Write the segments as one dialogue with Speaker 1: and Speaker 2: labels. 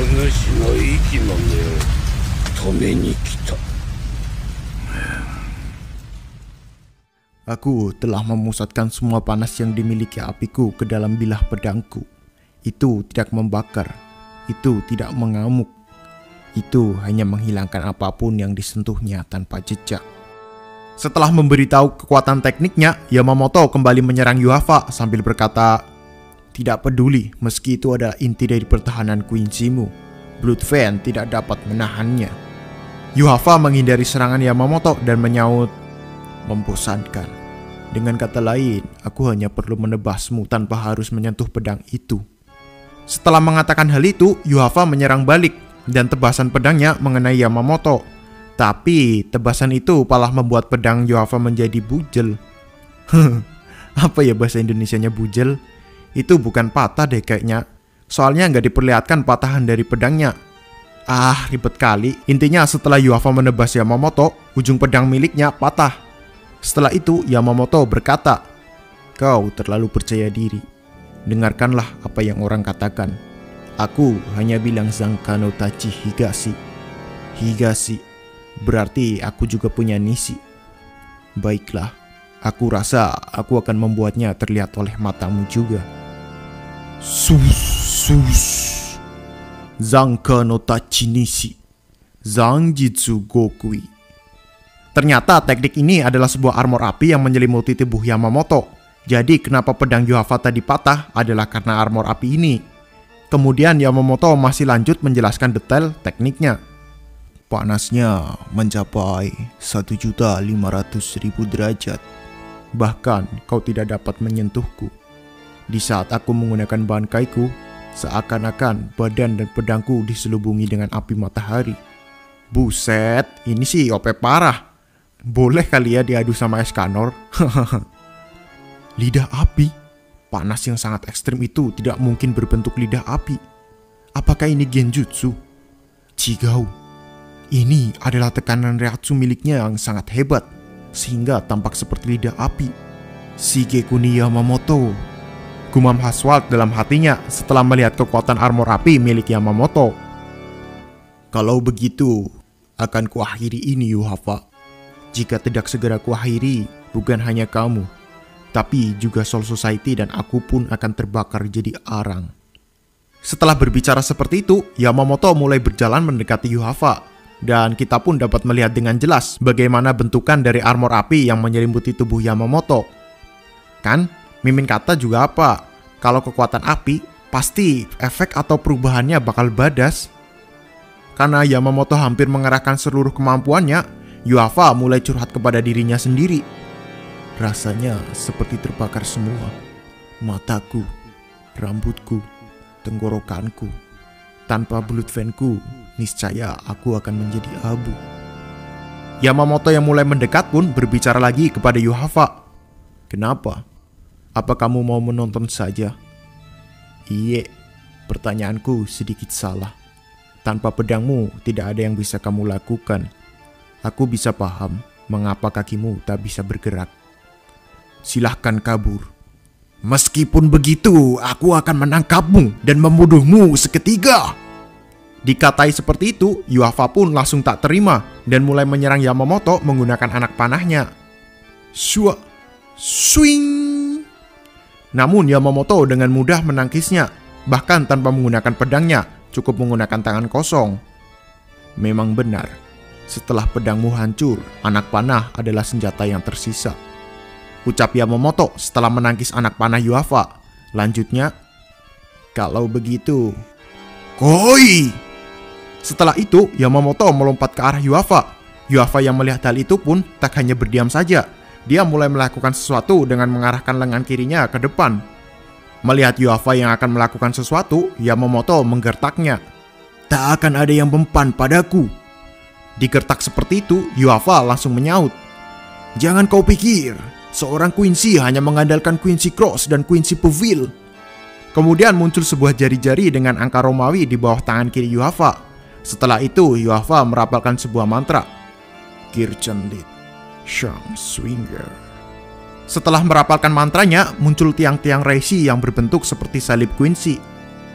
Speaker 1: 主の息の根を止めに来た.
Speaker 2: Aku telah memusatkan semua panas yang dimiliki apiku ke dalam bilah pedangku. Itu tidak membakar, itu tidak mengamuk. Itu hanya menghilangkan apapun yang disentuhnya tanpa jejak. Setelah memberitahu kekuatan tekniknya, Yamamoto kembali menyerang Yuhafa sambil berkata, "Tidak peduli, meski itu adalah inti dari pertahanan Quincy-mu, Bloodvein tidak dapat menahannya." Yuhafa menghindari serangan Yamamoto dan menyaut, "Membosankan. Dengan kata lain, aku hanya perlu menebasmu tanpa harus menyentuh pedang itu." Setelah mengatakan hal itu, Yuhafa menyerang balik dan tebasan pedangnya mengenai Yamamoto. Tapi tebasan itu malah membuat pedang Yuhafa menjadi bujel. Apa ya bahasa Indonesianya bujel? Itu bukan patah deh kayaknya. Soalnya nggak diperlihatkan patahan dari pedangnya. Ah, ribet kali. Intinya setelah Yuhafa menebas Yamamoto, ujung pedang miliknya patah. Setelah itu Yamamoto berkata, "Kau terlalu percaya diri. Dengarkanlah apa yang orang katakan. Aku hanya bilang Zanka no Tachi Higashi. Higashi berarti aku juga punya Nishi. Baiklah, aku rasa aku akan membuatnya terlihat oleh matamu juga. Sus. Zanka no Tachi Nishi. Zanjitsu Gokui." Ternyata teknik ini adalah sebuah armor api yang menyelimuti tubuh Yamamoto. Jadi kenapa pedang Yuhafa tadi patah adalah karena armor api ini. Kemudian Yamamoto masih lanjut menjelaskan detail tekniknya. "Panasnya mencapai 1.500.000 derajat. Bahkan kau tidak dapat menyentuhku. Di saat aku menggunakan bankaiku, seakan-akan badan dan pedangku diselubungi dengan api matahari." Buset, ini sih OP parah. Boleh kali ya diadu sama Escanor. Lidah api? Panas yang sangat ekstrim itu tidak mungkin berbentuk lidah api. Apakah ini genjutsu? Chigau. Ini adalah tekanan reatsu miliknya yang sangat hebat, sehingga tampak seperti lidah api. Shigeku ni Yamamoto. Gumam Haswald dalam hatinya setelah melihat kekuatan armor api milik Yamamoto. "Kalau begitu, akan kuakhiri ini Yuhafa. Jika tidak segera kuakhiri, bukan hanya kamu, tapi juga Soul Society dan aku pun akan terbakar jadi arang." Setelah berbicara seperti itu, Yamamoto mulai berjalan mendekati Yuhafa. Dan kita pun dapat melihat dengan jelas bagaimana bentukan dari armor api yang menyelimuti tubuh Yamamoto. Kan, Mimin kata juga apa? Kalau kekuatan api, pasti efek atau perubahannya bakal badas. Karena Yamamoto hampir mengerahkan seluruh kemampuannya, Yuhafa mulai curhat kepada dirinya sendiri. "Rasanya seperti terbakar semua. Mataku, rambutku, tenggorokanku. Tanpa Bloodvein-ku, niscaya aku akan menjadi abu." Yamamoto yang mulai mendekat pun berbicara lagi kepada Yuhafa. "Kenapa? Apa kamu mau menonton saja?" "Iye, pertanyaanku sedikit salah. Tanpa pedangmu tidak ada yang bisa kamu lakukan. Aku bisa paham mengapa kakimu tak bisa bergerak. Silahkan kabur. Meskipun begitu, aku akan menangkapmu dan membunuhmu seketika." Dikatai seperti itu, Yuhafa pun langsung tak terima dan mulai menyerang Yamamoto menggunakan anak panahnya. Shua, swing. Namun Yamamoto dengan mudah menangkisnya, bahkan tanpa menggunakan pedangnya, cukup menggunakan tangan kosong. Memang benar. Setelah pedangmu hancur, anak panah adalah senjata yang tersisa. Ucap Yamamoto setelah menangkis anak panah Yuhafa. Lanjutnya, "Kalau begitu, koi!" Setelah itu, Yamamoto melompat ke arah Yuhafa. Yuhafa yang melihat hal itu pun tak hanya berdiam saja. Dia mulai melakukan sesuatu dengan mengarahkan lengan kirinya ke depan. Melihat Yuhafa yang akan melakukan sesuatu, Yamamoto menggertaknya. "Tak akan ada yang mempan padaku." Digertak seperti itu, Yuhafa langsung menyaut, "Jangan kau pikir, seorang Quincy hanya mengandalkan Quincy Cross dan Quincy Puvil." Kemudian muncul sebuah jari-jari dengan angka Romawi di bawah tangan kiri Yuhafa. Setelah itu, Yuhafa merapalkan sebuah mantra. Kirchenlit, Shang Swinger. Setelah merapalkan mantranya, muncul tiang-tiang reisi yang berbentuk seperti salib Quincy.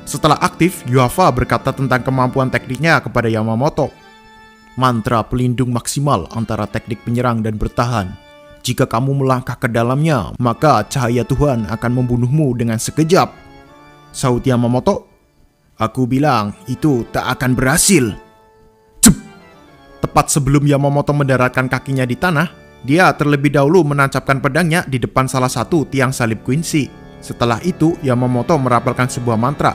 Speaker 2: Setelah aktif, Yuhafa berkata tentang kemampuan tekniknya kepada Yamamoto. Mantra pelindung maksimal antara teknik penyerang dan bertahan. Jika kamu melangkah ke dalamnya, maka cahaya Tuhan akan membunuhmu dengan sekejap. Sahut Yamamoto. Aku bilang itu tak akan berhasil. Cep! Tepat sebelum Yamamoto mendaratkan kakinya di tanah, dia terlebih dahulu menancapkan pedangnya di depan salah satu tiang salib Quincy. Setelah itu, Yamamoto merapalkan sebuah mantra.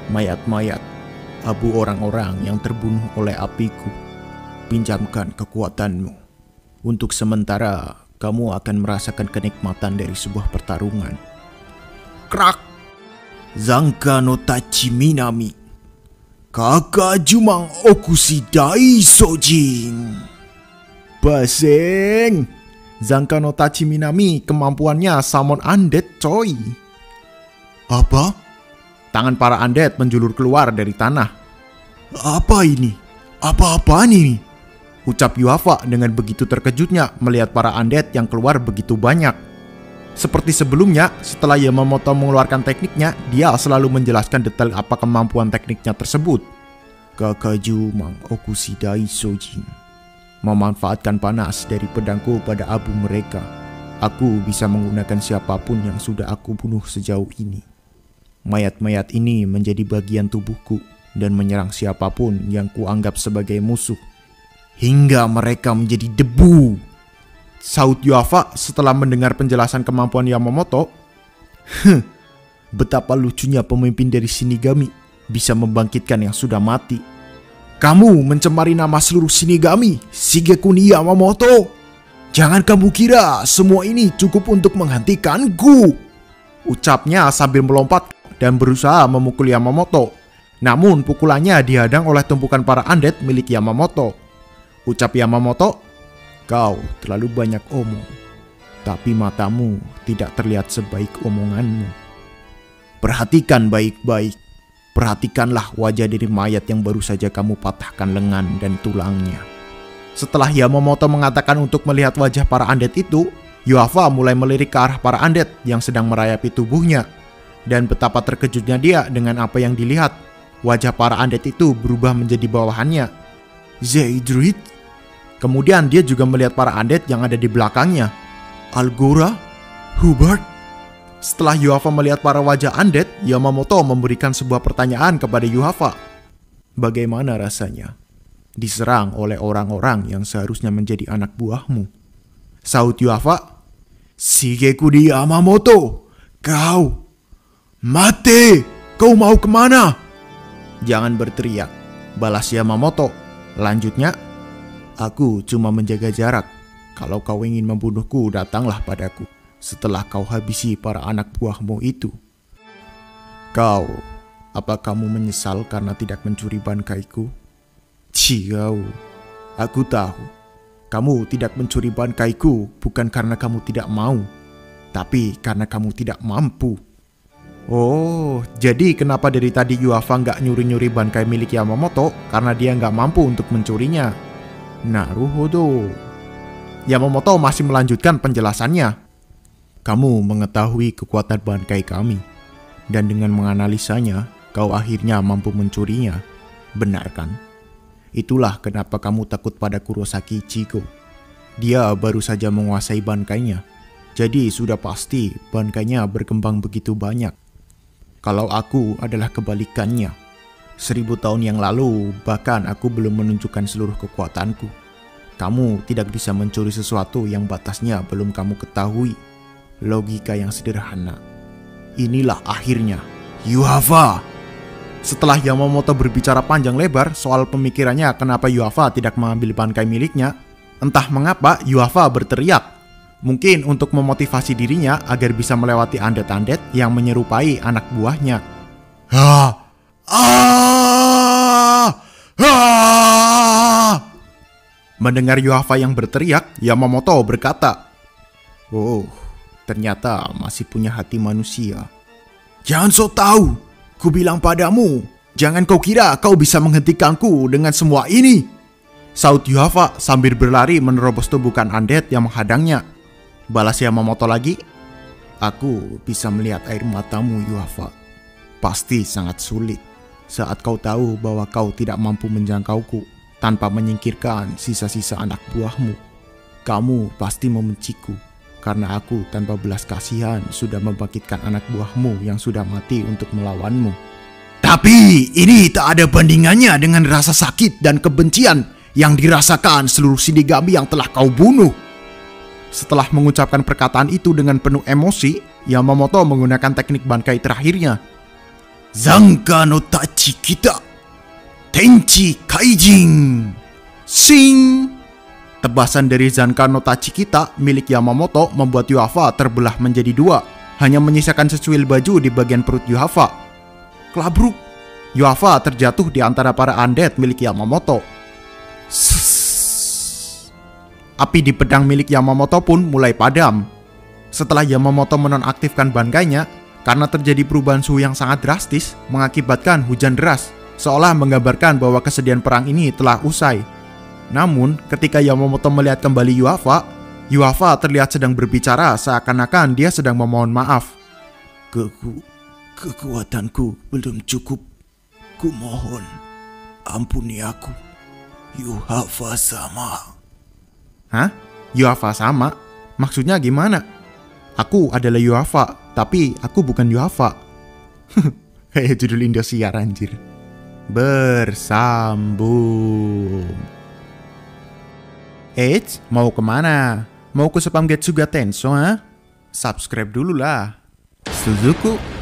Speaker 2: Mayat-mayat, abu orang-orang yang terbunuh oleh apiku, pinjamkan kekuatanmu. Untuk sementara, kamu akan merasakan kenikmatan dari sebuah pertarungan. Krak! Zanka no Tachi Minami. Kaka Jumang Okushidai Sojin. Baseng! Zanka no Tachi Minami kemampuannya summon undead, coy. Apa? Tangan para undead menjulur keluar dari tanah. Apa ini? Apa-apaan ini? Ucap Yuhafa dengan begitu terkejutnya melihat para undead yang keluar begitu banyak. Seperti sebelumnya, setelah Yamamoto mengeluarkan tekniknya, dia selalu menjelaskan detail apa kemampuan tekniknya tersebut. Kakaju Mang Okushidai Sojin. Memanfaatkan panas dari pedangku pada abu mereka. Aku bisa menggunakan siapapun yang sudah aku bunuh sejauh ini. Mayat-mayat ini menjadi bagian tubuhku dan menyerang siapapun yang kuanggap sebagai musuh. Hingga mereka menjadi debu. Sahut Yuhafa setelah mendengar penjelasan kemampuan Yamamoto. Betapa lucunya pemimpin dari Shinigami bisa membangkitkan yang sudah mati. Kamu mencemari nama seluruh Shinigami, Shigekuni Yamamoto. Jangan kamu kira semua ini cukup untuk menghentikanku. Ucapnya sambil melompat dan berusaha memukul Yamamoto. Namun pukulannya dihadang oleh tumpukan para undead milik Yamamoto. Ucap Yamamoto, kau terlalu banyak omong, tapi matamu tidak terlihat sebaik omonganmu. Perhatikan baik-baik. Perhatikanlah wajah dari mayat yang baru saja kamu patahkan lengan dan tulangnya. Setelah Yamamoto mengatakan untuk melihat wajah para undead itu, Yuhafa mulai melirik ke arah para undead yang sedang merayapi tubuhnya. Dan betapa terkejutnya dia dengan apa yang dilihat. Wajah para undead itu berubah menjadi bawahannya. Zaidruid. Kemudian dia juga melihat para undead yang ada di belakangnya. Algora? Hubert? Setelah Yuhafa melihat para wajah undead, Yamamoto memberikan sebuah pertanyaan kepada Yuhafa. Bagaimana rasanya diserang oleh orang-orang yang seharusnya menjadi anak buahmu? Sahut Yuhafa, Shigekuni Yamamoto, kau mati! Kau mau kemana? Jangan berteriak, balas Yamamoto. Lanjutnya, aku cuma menjaga jarak. Kalau kau ingin membunuhku, datanglah padaku setelah kau habisi para anak buahmu itu. Apa kamu menyesal karena tidak mencuri bangkaiku? Ciao, aku tahu. Kamu tidak mencuri bangkaiku bukan karena kamu tidak mau, tapi karena kamu tidak mampu. Oh, jadi kenapa dari tadi Yuhafa nggak nyuri-nyuri bangkai milik Yamamoto? Karena dia nggak mampu untuk mencurinya. Naruhodo. Yamamoto masih melanjutkan penjelasannya. Kamu mengetahui kekuatan bangkai kami, dan dengan menganalisanya, kau akhirnya mampu mencurinya. Benar kan? Itulah kenapa kamu takut pada Kurosaki Ichigo. Dia baru saja menguasai bangkainya, jadi sudah pasti bangkainya berkembang begitu banyak. Kalau aku adalah kebalikannya. 1000 tahun yang lalu, bahkan aku belum menunjukkan seluruh kekuatanku. Kamu tidak bisa mencuri sesuatu yang batasnya belum kamu ketahui. Logika yang sederhana. Inilah akhirnya, Yuhafa. Setelah Yamamoto berbicara panjang lebar soal pemikirannya kenapa Yuhafa tidak mengambil bangkai miliknya, entah mengapa Yuhafa berteriak. Mungkin untuk memotivasi dirinya agar bisa melewati undead-undead yang menyerupai anak buahnya. Mendengar Yuhafa yang berteriak, Yamamoto berkata, "Oh, ternyata masih punya hati manusia. Jangan sok tahu, ku bilang padamu, jangan kau kira kau bisa menghentikanku dengan semua ini." Sahut Yuhafa sambil berlari menerobos tumbukan undead yang menghadangnya. Balas Yamamoto lagi, "Aku bisa melihat air matamu, Yuhafa. Pasti sangat sulit saat kau tahu bahwa kau tidak mampu menjangkauku tanpa menyingkirkan sisa-sisa anak buahmu. Kamu pasti membenciku karena aku tanpa belas kasihan sudah membangkitkan anak buahmu yang sudah mati untuk melawanmu. Tapi ini tak ada bandingannya dengan rasa sakit dan kebencian yang dirasakan seluruh Shinigami yang telah kau bunuh. Setelah mengucapkan perkataan itu dengan penuh emosi, Yamamoto menggunakan teknik Bankai terakhirnya. Zanka no Tachi Kita Tenchi Kaijin Sing. Tebasan dari Zanka no Tachi Kita milik Yamamoto membuat Yuhafa terbelah menjadi dua, hanya menyisakan secuil baju di bagian perut Yuhafa. Klabruk, Yuhafa terjatuh di antara para undead milik Yamamoto. Api di pedang milik Yamamoto pun mulai padam. Setelah Yamamoto menonaktifkan bankainya, karena terjadi perubahan suhu yang sangat drastis, mengakibatkan hujan deras, seolah menggambarkan bahwa kesedihan perang ini telah usai. Namun, ketika Yamamoto melihat kembali Yuhafa terlihat sedang berbicara seakan-akan dia sedang memohon maaf.
Speaker 1: Kekuatanku belum cukup. Kumohon, ampuni aku, Yuhafa sama.
Speaker 2: Hah? Yuhafa sama? Maksudnya gimana? Aku adalah Yuhafa, tapi aku bukan Yuhafa. Kayak judul Indosiar anjir. Bersambung. Eits, mau kemana? Mau ke spam Getsuga Tenso, ha? Subscribe dulu lah. Suzuku.